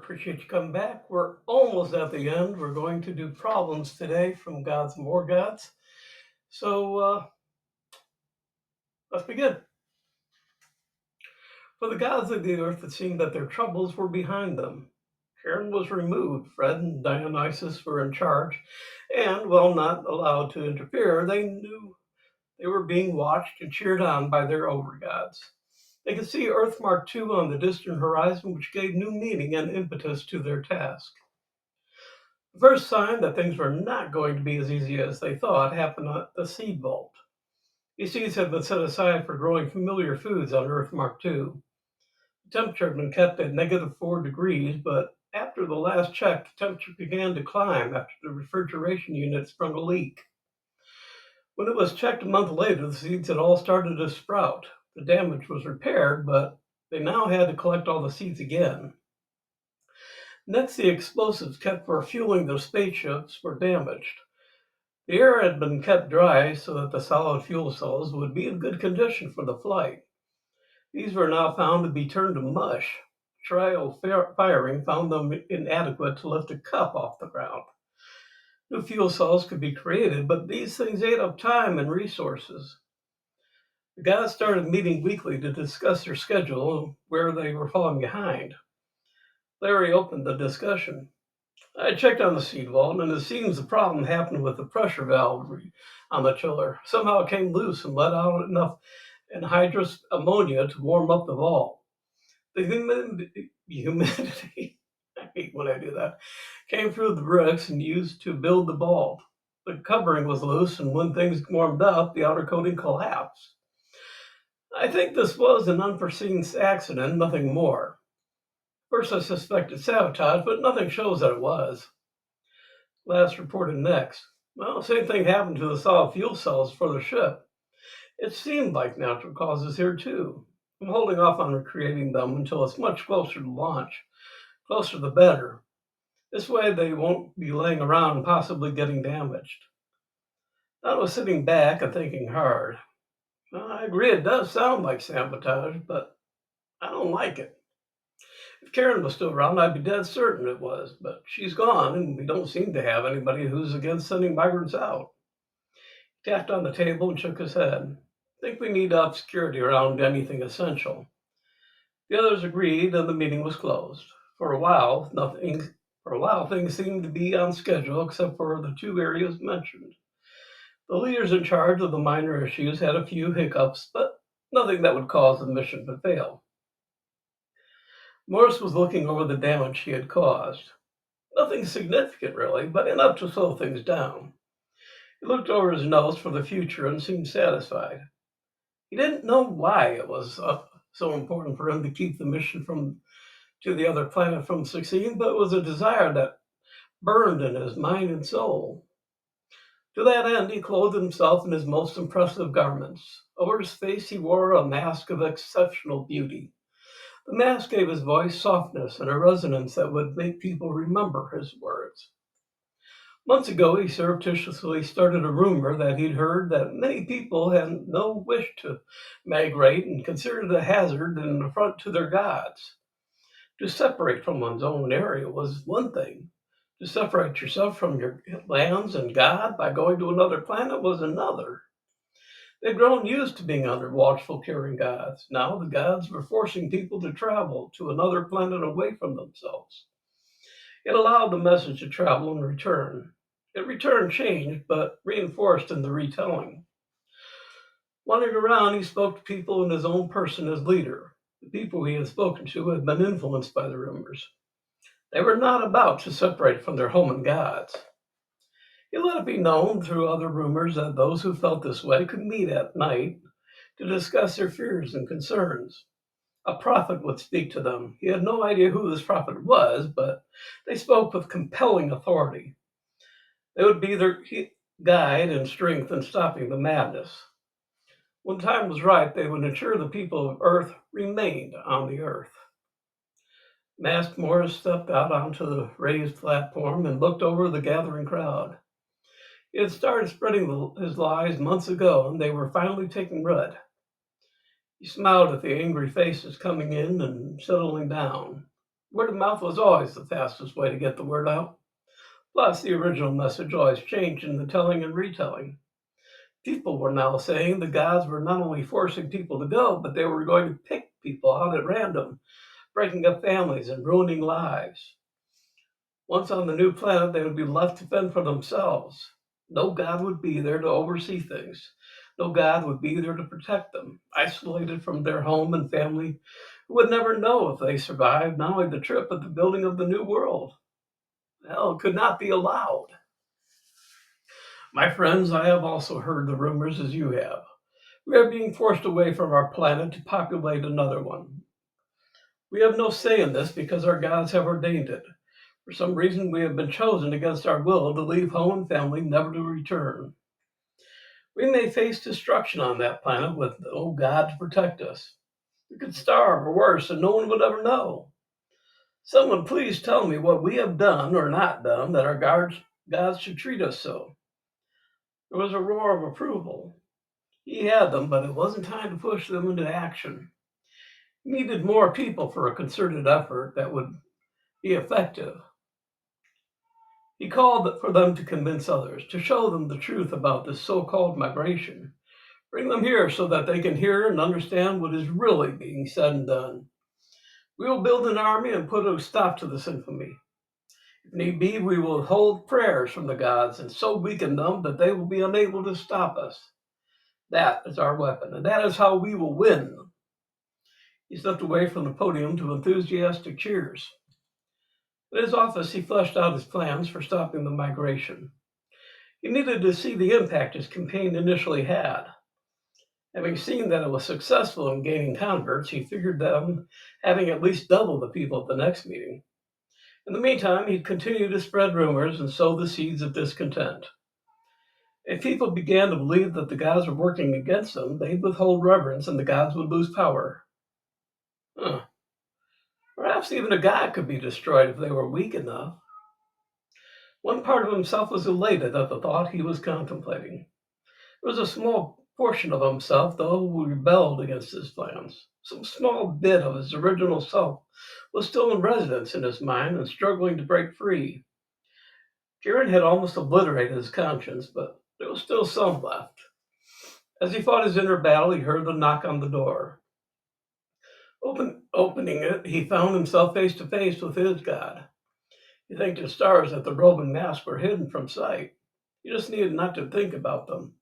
Appreciate you coming back. We're almost at the end. We're going to do problems today from God's More Gods. So let's begin. For the gods of the earth, it seemed that their troubles were behind them. Charon was removed. Fred and Dionysus were in charge, and while not allowed to interfere, they knew they were being watched and cheered on by their overgods. They could see Earth Mark II on the distant horizon, which gave new meaning and impetus to their task. The first sign that things were not going to be as easy as they thought happened at the seed vault. These seeds had been set aside for growing familiar foods on Earth Mark II. The temperature had been kept at -4 degrees, but after the last check, the temperature began to climb after the refrigeration unit sprung a leak. When it was checked a month later, the seeds had all started to sprout. The damage was repaired, but they now had to collect all the seeds again. Next, the explosives kept for fueling their spaceships were damaged. The air had been kept dry so that the solid fuel cells would be in good condition for the flight. These were now found to be turned to mush. Trial firing found them inadequate to lift a cup off the ground. New fuel cells could be created, but these things ate up time and resources. The guys started meeting weekly to discuss their schedule and where they were falling behind. Larry opened the discussion. I checked on the seed vault, and it seems the problem happened with the pressure valve on the chiller. Somehow it came loose and let out enough anhydrous ammonia to warm up the vault. The humidity, I hate when I do that, came through the bricks and used to build the vault. The covering was loose, and when things warmed up, the outer coating collapsed. I think this was an unforeseen accident, nothing more. First, I suspected sabotage, but nothing shows that it was. Last reported next. Well, same thing happened to the solid fuel cells for the ship. It seemed like natural causes here, too. I'm holding off on recreating them until it's much closer to launch. Closer the better. This way they won't be laying around and possibly getting damaged. I was sitting back and thinking hard. Well, I agree it does sound like sabotage, but I don't like it. If Karen was still around, I'd be dead certain it was, but she's gone, and we don't seem to have anybody who's against sending migrants out. He tapped on the table and shook his head. I think we need to up security around anything essential. The others agreed, and the meeting was closed. For a while, things seemed to be on schedule, except for the two areas mentioned. The leaders in charge of the minor issues had a few hiccups, but nothing that would cause the mission to fail. Morris was looking over the damage he had caused. Nothing significant, really, but enough to slow things down. He looked over his notes for the future and seemed satisfied. He didn't know why it was so important for him to keep the mission to the other planet from succeeding, but it was a desire that burned in his mind and soul. To that end, he clothed himself in his most impressive garments. Over his face, he wore a mask of exceptional beauty. The mask gave his voice softness and a resonance that would make people remember his words. Months ago, he surreptitiously started a rumor that he'd heard that many people had no wish to migrate and considered it a hazard and an affront to their gods. To separate from one's own area was one thing. To separate yourself from your lands and God by going to another planet was another. They'd grown used to being under watchful, caring gods. Now the gods were forcing people to travel to another planet away from themselves. It allowed the message to travel and return. It returned changed, but reinforced in the retelling. Wandering around, he spoke to people in his own person as leader. The people he had spoken to had been influenced by the rumors. They were not about to separate from their home and gods. He let it be known through other rumors that those who felt this way could meet at night to discuss their fears and concerns. A prophet would speak to them. He had no idea who this prophet was, but they spoke with compelling authority. They would be their guide and strength in stopping the madness. When time was right, they would ensure the people of Earth remained on the Earth. Masked Morris stepped out onto the raised platform and looked over the gathering crowd. He had started spreading his lies months ago, and they were finally taking root. He smiled at the angry faces coming in and settling down. Word of mouth was always the fastest way to get the word out. Plus, the original message always changed in the telling and retelling. People were now saying the gods were not only forcing people to go, but they were going to pick people out at random, breaking up families and ruining lives. Once on the new planet, they would be left to fend for themselves. No god would be there to oversee things. No god would be there to protect them, isolated from their home and family, who would never know if they survived not only the trip, but the building of the new world. Hell, it could not be allowed. My friends, I have also heard the rumors as you have. We are being forced away from our planet to populate another one. We have no say in this because our gods have ordained it. For some reason, we have been chosen against our will to leave home and family, never to return. We may face destruction on that planet with no God to protect us. We could starve or worse, and no one would ever know. Someone please tell me what we have done or not done that our gods should treat us so. There was a roar of approval. He had them, but it wasn't time to push them into action. He needed more people for a concerted effort that would be effective. He called for them to convince others, to show them the truth about this so called migration. Bring them here so that they can hear and understand what is really being said and done. We will build an army and put a stop to this infamy. If need be, we will hold prayers from the gods and so weaken them that they will be unable to stop us. That is our weapon, and that is how we will win. He stepped away from the podium to enthusiastic cheers. In his office, he fleshed out his plans for stopping the migration. He needed to see the impact his campaign initially had. Having seen that it was successful in gaining converts, he figured them having at least double the people at the next meeting. In the meantime, he'd continue to spread rumors and sow the seeds of discontent. If people began to believe that the gods were working against them, they'd withhold reverence and the gods would lose power. Huh. Perhaps even a god could be destroyed if they were weak enough. One part of himself was elated at the thought he was contemplating. There was a small portion of himself, though, who rebelled against his plans. Some small bit of his original self was still in residence in his mind and struggling to break free. Kieran had almost obliterated his conscience, but there was still some left. As he fought his inner battle, he heard the knock on the door. Opening it, he found himself face to face with his God. He thanked his stars that the robe and mask were hidden from sight. He just needed not to think about them.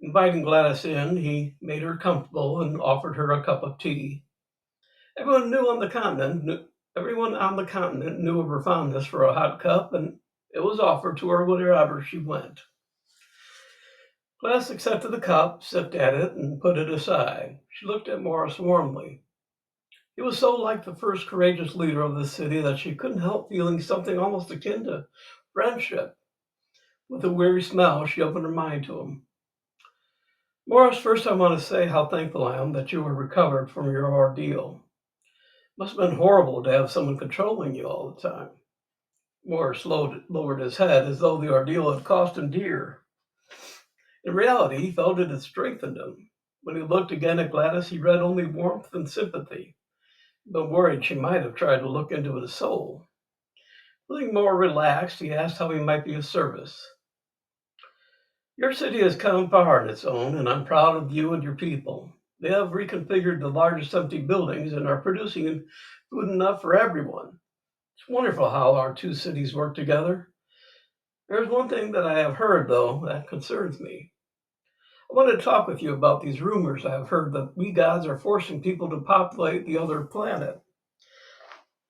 Inviting Gladys in, he made her comfortable and offered her a cup of tea. Everyone on the continent knew of her fondness for a hot cup, and it was offered to her wherever she went. Gladys accepted the cup, sipped at it, and put it aside. She looked at Morris warmly. He was so like the first courageous leader of the city that she couldn't help feeling something almost akin to friendship. With a weary smile, she opened her mind to him. Morris, first I want to say how thankful I am that you were recovered from your ordeal. Must have been horrible to have someone controlling you all the time. Morris lowered his head as though the ordeal had cost him dear. In reality, he felt it had strengthened him. When he looked again at Gladys, he read only warmth and sympathy, though worried she might have tried to look into his soul. Feeling more relaxed, he asked how he might be of service. Your city has come far on its own, and I'm proud of you and your people. They have reconfigured the largest empty buildings and are producing food enough for everyone. It's wonderful how our two cities work together. There's one thing that I have heard, though, that concerns me. I wanted to talk with you about these rumors I have heard that we gods are forcing people to populate the other planet.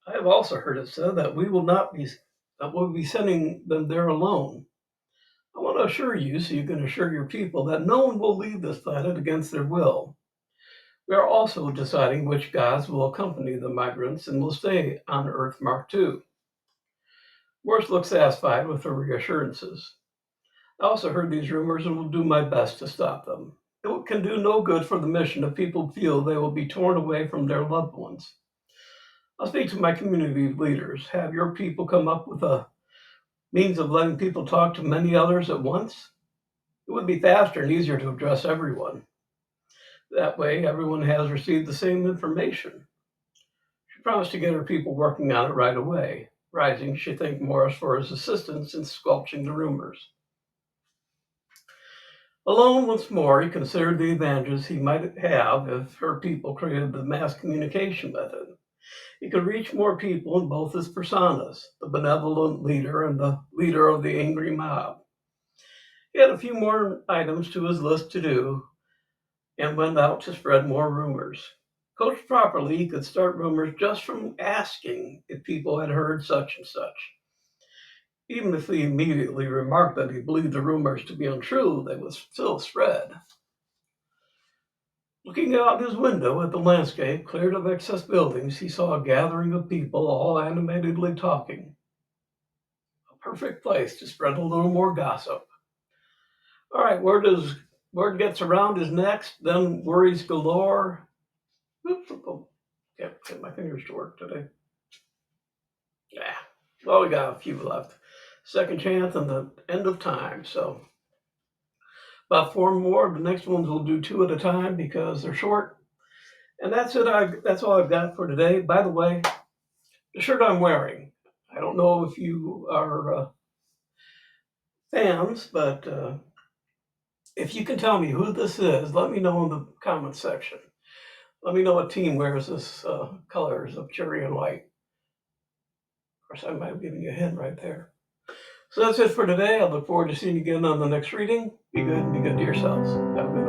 I have also heard it said that we'll be sending them there alone. I want to assure you, so you can assure your people, that no one will leave this planet against their will. We are also deciding which gods will accompany the migrants and will stay on Earth Mark II. Morse looked satisfied with her reassurances. I also heard these rumors and will do my best to stop them. It can do no good for the mission if people feel they will be torn away from their loved ones. I'll speak to my community leaders. Have your people come up with a means of letting people talk to many others at once. It would be faster and easier to address everyone. That way, everyone has received the same information. She promised to get her people working on it right away. Rising, she thanked Morris for his assistance in squelching the rumors. Alone once more, he considered the advantages he might have if her people created the mass communication method. He could reach more people in both his personas, the benevolent leader and the leader of the angry mob. He had a few more items to his list to do and went out to spread more rumors. Coached properly, he could start rumors just from asking if people had heard such and such. Even if he immediately remarked that he believed the rumors to be untrue, they would still spread. Looking out his window at the landscape cleared of excess buildings, he saw a gathering of people all animatedly talking. A perfect place to spread a little more gossip. All right, word gets around is next, then worries galore. Oops, can't get my fingers to work today. Yeah, well, we got a few left. Second chance and the end of time. So about four more. The next ones we'll do two at a time because they're short. And that's it. That's all I've got for today. By the way, the shirt I'm wearing. I don't know if you are fans, but if you can tell me who this is, let me know in the comments section. Let me know what team wears this colors of cherry and white. Of course, I might have given you a hint right there. So that's it for today. I look forward to seeing you again on the next reading. Be good and be good to yourselves. Have a good